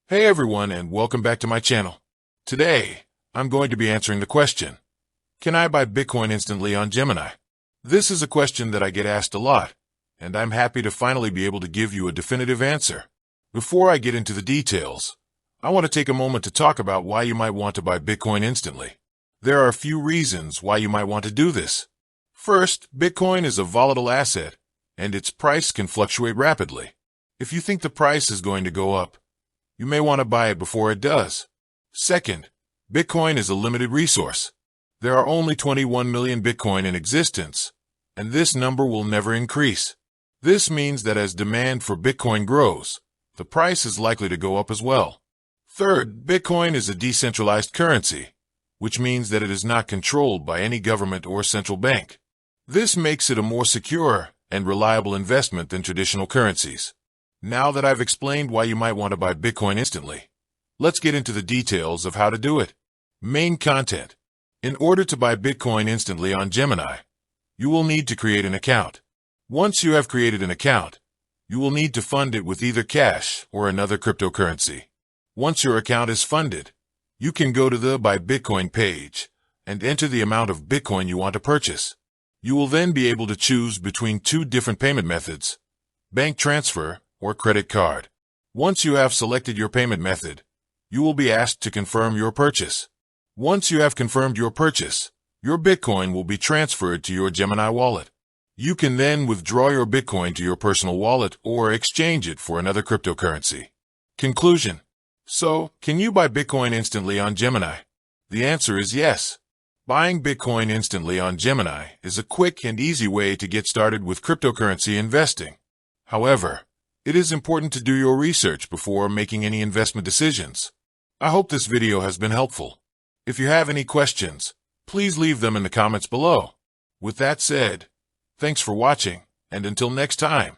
Hey everyone, and welcome back to my channel. Today, I'm going to be answering the question, can I buy Bitcoin instantly on Gemini? This is a question that I get asked a lot, and I'm happy to finally be able to give you a definitive answer. Before I get into the details, I want to take a moment to talk about why you might want to buy Bitcoin instantly. There are a few reasons why you might want to do this. First, Bitcoin is a volatile asset, and its price can fluctuate rapidly. If you think the price is going to go up, you may want to buy it before it does. Second, Bitcoin is a limited resource. There are only 21 million Bitcoin in existence, and this number will never increase. This means that as demand for Bitcoin grows, the price is likely to go up as well. Third, Bitcoin is a decentralized currency, which means that it is not controlled by any government or central bank. This makes it a more secure and reliable investment than traditional currencies. Now that I've explained why you might want to buy Bitcoin instantly, let's get into the details of how to do it. Main content. In order to buy Bitcoin instantly on Gemini, you will need to create an account. Once you have created an account, you will need to fund it with either cash or another cryptocurrency. Once your account is funded, you can go to the Buy Bitcoin page and enter the amount of Bitcoin you want to purchase. You will then be able to choose between two different payment methods, bank transfer or credit card. Once you have selected your payment method, you will be asked to confirm your purchase. Once you have confirmed your purchase, your Bitcoin will be transferred to your Gemini wallet. You can then withdraw your Bitcoin to your personal wallet or exchange it for another cryptocurrency. Conclusion. So, can you buy Bitcoin instantly on Gemini? The answer is yes. Buying Bitcoin instantly on Gemini is a quick and easy way to get started with cryptocurrency investing. However, it is important to do your research before making any investment decisions. I hope this video has been helpful. If you have any questions, please leave them in the comments below. With that said, thanks for watching, and until next time.